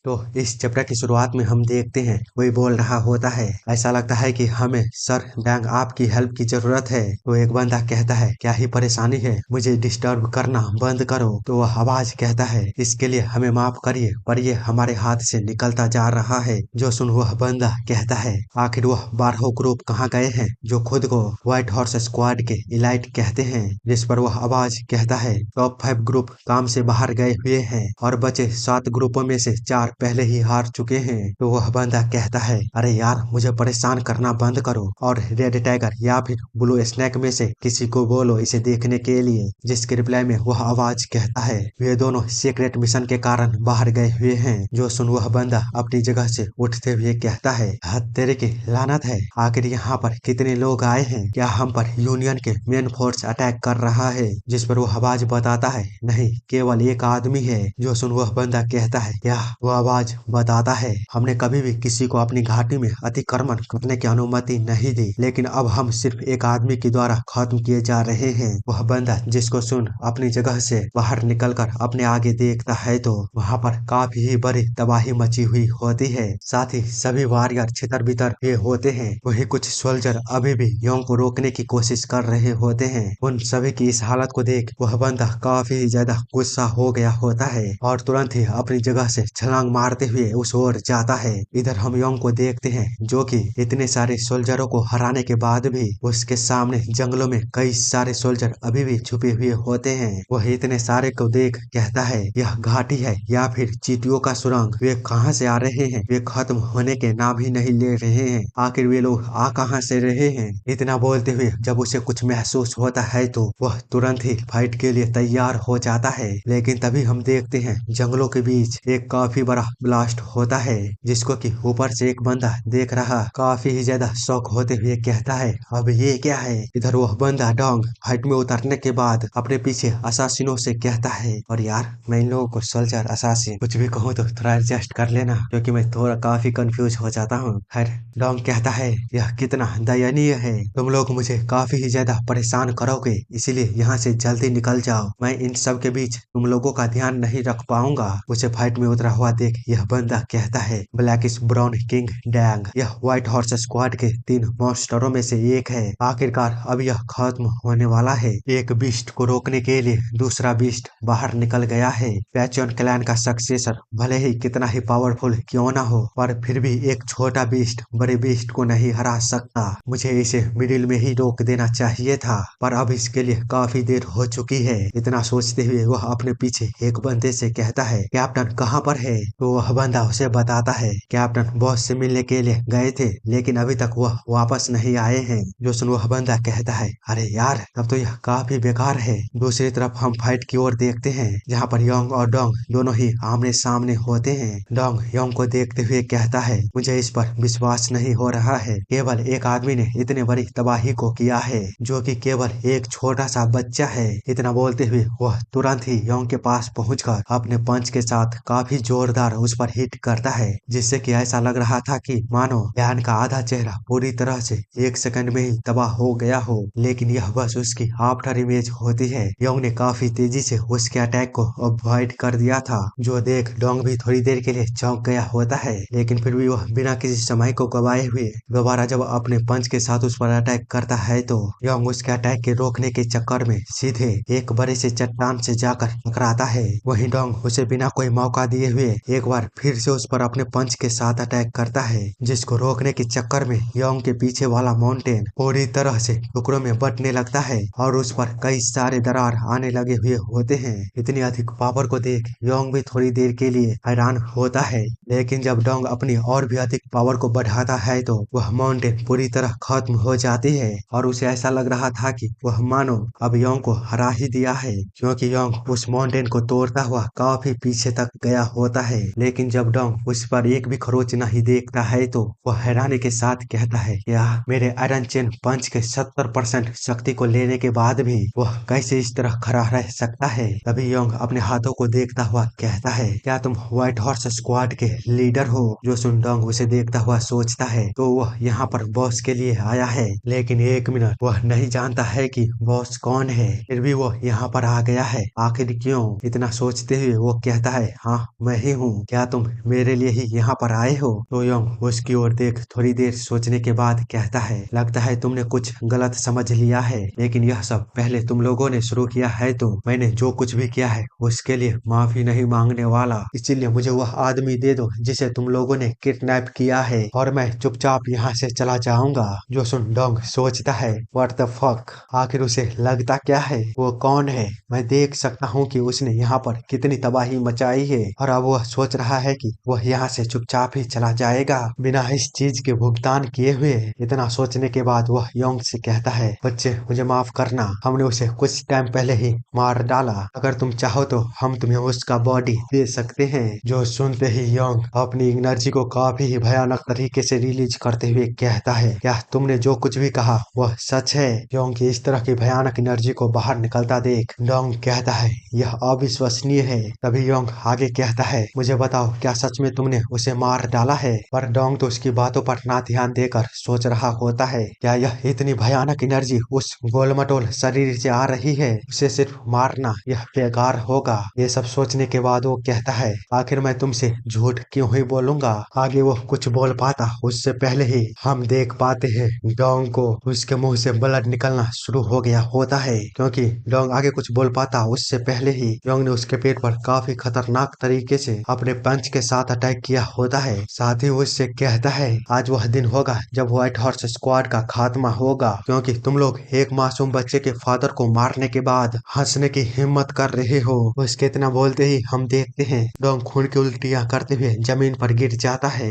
तो इस चैप्टर की शुरुआत में हम देखते हैं कोई बोल रहा होता है, ऐसा लगता है कि हमें सर डैंग आपकी हेल्प की जरूरत है। तो एक बंदा कहता है, क्या ही परेशानी है, मुझे डिस्टर्ब करना बंद करो। तो वह आवाज कहता है, इसके लिए हमें माफ करिए, पर ये हमारे हाथ से निकलता जा रहा है। जो सुन वह बंदा कहता है, आखिर वह 12 ग्रुप कहाँ गए हैं जो खुद को व्हाइट हॉर्स स्क्वाड के इलाइट कहते हैं। जिस पर वह आवाज कहता है, टॉप 5 ग्रुप काम से बाहर गए हुए हैं और बचे 7 ग्रुपों में से 4 पहले ही हार चुके हैं। तो वह बंदा कहता है, अरे यार मुझे परेशान करना बंद करो और रेड टाइगर या फिर ब्लू स्नैक में से किसी को बोलो इसे देखने के लिए। जिसके रिप्लाई में वह आवाज कहता है, वे दोनों सीक्रेट मिशन के कारण बाहर गए हुए हैं। जो सुन वह बंदा अपनी जगह से उठते हुए कहता है, हद तेरे की लानत है, आखिर यहाँ पर कितने लोग आए हैं, क्या हम पर यूनियन के मेन फोर्स अटैक कर रहा है। जिस पर वह आवाज बताता है, नहीं केवल एक आदमी है। जो सुन वह बंदा कहता है, क्या वह आवाज बताता है, हमने कभी भी किसी को अपनी घाटी में अतिक्रमण करने की अनुमति नहीं दी, लेकिन अब हम सिर्फ एक आदमी के द्वारा खत्म किए जा रहे हैं। वह बंदा जिसको सुन अपनी जगह से बाहर निकलकर अपने आगे देखता है तो वहाँ पर काफी ही बड़ी तबाही मची हुई होती है। साथ ही सभी वॉरियर छितर बितर हुए होते हैं। वही कुछ सोल्जर अभी भी योंग को रोकने की कोशिश कर रहे होते हैं। उन सभी की इस हालत को देख वह बंदा काफी ज्यादा गुस्सा हो गया होता है और तुरंत ही अपनी जगह से छलांग मारते हुए उस ओर जाता है। इधर हम योंग को देखते हैं जो कि इतने सारे सोल्जरों को हराने के बाद भी उसके सामने जंगलों में कई सारे सोल्जर अभी भी छुपे हुए होते हैं। वह इतने सारे को देख कहता है, यह घाटी है या फिर चींटियों का सुरंग, वे कहां से आ रहे हैं, वे खत्म होने के नाम ही नहीं ले रहे हैं, आखिर वे लोग आ कहां से रहे हैं। इतना बोलते हुए जब उसे कुछ महसूस होता है तो वह तुरंत ही फाइट के लिए तैयार हो जाता है। लेकिन तभी हम देखते हैं जंगलों के बीच एक काफी बड़ा ब्लास्ट होता है, जिसको कि ऊपर से एक बंदा देख रहा काफी ही ज्यादा शौक होते हुए कहता है, अब ये क्या है। इधर वह बंदा डोंग फाइट में उतरने के बाद अपने पीछे असासिनों से कहता है, और यार मैं इन लोगों को सोल्जर असासिन कुछ भी कहूँ तो थोड़ा एडजस्ट कर लेना, क्योंकि मैं थोड़ा काफी कंफ्यूज हो जाता हूँ। खैर डोंग कहता है, यह कितना दयनीय है, तुम लोग मुझे काफी ही ज्यादा परेशान करोगे, इसीलिए यहाँ से जल्दी निकल जाओ, मैं इन सब के बीच तुम लोगों का ध्यान नहीं रख पाऊंगा। उसे फाइट में उतरा हुआ देख यह बंदा कहता है, ब्लैकिश ब्राउन किंग डैंग, यह व्हाइट हॉर्स स्क्वाड के 3 मॉन्स्टरों में से एक है, आखिरकार अब यह खत्म होने वाला है। एक बीस्ट को रोकने के लिए दूसरा बीस्ट बाहर निकल गया है। पैचन क्लैन का सक्सेसर भले ही कितना ही पावरफुल क्यों ना हो, पर फिर भी एक छोटा बीस्ट बड़े बीस्ट को नहीं हरा सकता। मुझे इसे मिडिल में ही रोक देना चाहिए था, पर अब इसके लिए काफी देर हो चुकी है। इतना सोचते हुए वह अपने पीछे एक बंदे से कहता है, कैप्टन कहाँ पर है। तो वह बंदा उसे बताता है, कैप्टन बॉस से मिलने के लिए गए थे, लेकिन अभी तक वह वापस नहीं आए हैं। जो सुन वह बंदा कहता है, अरे यार तब तो यह काफी बेकार है। दूसरी तरफ हम फाइट की ओर देखते हैं, जहाँ पर योंग और डोंग दोनों ही आमने सामने होते हैं। डोंग योंग को देखते हुए कहता है, मुझे इस पर विश्वास नहीं हो रहा है, केवल एक आदमी ने इतने बड़ी तबाही को किया है, जो कि केवल एक छोटा सा बच्चा है। इतना बोलते हुए वह तुरंत ही योंग के पास पहुंचकर अपने पंच के साथ काफी जोरदार उस पर हिट करता है, जिससे कि ऐसा लग रहा था कि मानो ध्यान का आधा चेहरा पूरी तरह से 1 सेकंड में ही तबाह हो गया हो। लेकिन यह बस उसकी आफ्टर इमेज होती है। योंग ने काफी तेजी से उसके अटैक को अवॉइड कर दिया था, जो देख डोंग भी थोड़ी देर के लिए चौंक गया होता है। लेकिन फिर भी वह बिना किसी समय को गवाए हुए दोबारा जब अपने पंच के साथ उस पर अटैक करता है तो योंग उसके अटैक के रोकने के चक्कर में सीधे एक बड़े से चट्टान से जाकर टकराता है। वहीं डोंग उसे बिना कोई मौका दिए हुए एक बार फिर से उस पर अपने पंच के साथ अटैक करता है, जिसको रोकने के चक्कर में योंग के पीछे वाला माउंटेन पूरी तरह से टुकड़ों में बंटने लगता है और उस पर कई सारे दरार आने लगे हुए होते हैं। इतनी अधिक पावर को देख योंग भी थोड़ी देर के लिए हैरान होता है, लेकिन जब डोंग अपनी और भी अधिक पावर को बढ़ाता है तो वह माउंटेन पूरी तरह खत्म हो जाती है और उसे ऐसा लग रहा था कि वह मानो अब योंग को हरा ही दिया है, क्योंकि योंग उस माउंटेन को तोड़ता हुआ काफी पीछे तक गया होता है। लेकिन जब डोंग उस पर एक भी खरोच नहीं देखता है तो वह हैरानी के साथ कहता है, क्या मेरे आयरन चेन पंच के 70% शक्ति को लेने के बाद भी वह कैसे इस तरह खड़ा रह सकता है। तभी योंग अपने हाथों को देखता हुआ कहता है, क्या तुम व्हाइट हॉर्स स्क्वाड के लीडर हो। जो सुन डोंग उसे देखता हुआ सोचता है तो वह यहाँ पर बॉस के लिए आया है, लेकिन 1 मिनट वह नहीं जानता है कि बॉस कौन है, फिर भी वह यहाँ पर आ गया है, आखिर क्यों। इतना सोचते हुए वो कहता है, हाँ मैं ही हूँ। हूँ, क्या तुम मेरे लिए ही यहाँ पर आए हो? तो योंग उसकी ओर देख थोड़ी देर सोचने के बाद कहता है, लगता है तुमने कुछ गलत समझ लिया है, लेकिन यह सब पहले तुम लोगों ने शुरू किया है, तो मैंने जो कुछ भी किया है उसके लिए माफी नहीं मांगने वाला। इसीलिए मुझे वह आदमी दे दो जिसे तुम लोगों ने किडनैप किया है, और मैं चुपचाप यहाँ से चला जाऊंगा। जो सुन डोंग सोचता है, व्हाट द फक, आखिर उसे लगता क्या है, वो कौन है? मैं देख सकता हूँ कि उसने यहाँ पर कितनी तबाही मचाई है, और अब वह सोच रहा है कि वह यहाँ से चुपचाप ही चला जाएगा बिना इस चीज के भुगतान किए हुए। इतना सोचने के बाद वह योंग से कहता है, बच्चे मुझे माफ करना, हमने उसे कुछ टाइम पहले ही मार डाला, अगर तुम चाहो तो हम तुम्हें उसका बॉडी दे सकते हैं। जो सुनते ही योंग अपनी एनर्जी को काफी ही भयानक तरीके से रिलीज करते हुए कहता है, क्या तुमने जो कुछ भी कहा वह सच है? योंग की इस तरह की भयानक एनर्जी को बाहर निकलता देख डोंग कहता है, यह अविश्वसनीय है। तभी योंग आगे कहता है, मुझे बताओ क्या सच में तुमने उसे मार डाला है? पर डोंग तो उसकी बातों पर ना ध्यान देकर सोच रहा होता है, क्या यह इतनी भयानक एनर्जी उस गोलमटोल शरीर से आ रही है? उसे सिर्फ मारना यह बेकार होगा। ये सब सोचने के बाद वो कहता है, आखिर मैं तुमसे झूठ क्यों ही बोलूंगा? आगे वो कुछ बोल पाता उससे पहले ही हम देख पाते हैं डोंग को उसके मुंह से ब्लड निकलना शुरू हो गया होता है। क्योंकि डोंग आगे कुछ बोल पाता उससे पहले ही योंग ने उसके पेट पर काफी खतरनाक तरीके से अपने पंच के साथ अटैक किया होता है। साथ ही वो उससे कहता है, आज वह दिन होगा जब व्हाइट हॉर्स स्क्वाड का खात्मा होगा, क्योंकि तुम लोग एक मासूम बच्चे के फादर को मारने के बाद हंसने की हिम्मत कर रहे हो। उसके इतना बोलते ही हम देखते हैं डोंग खून की उल्टियां करते हुए जमीन पर गिर जाता है।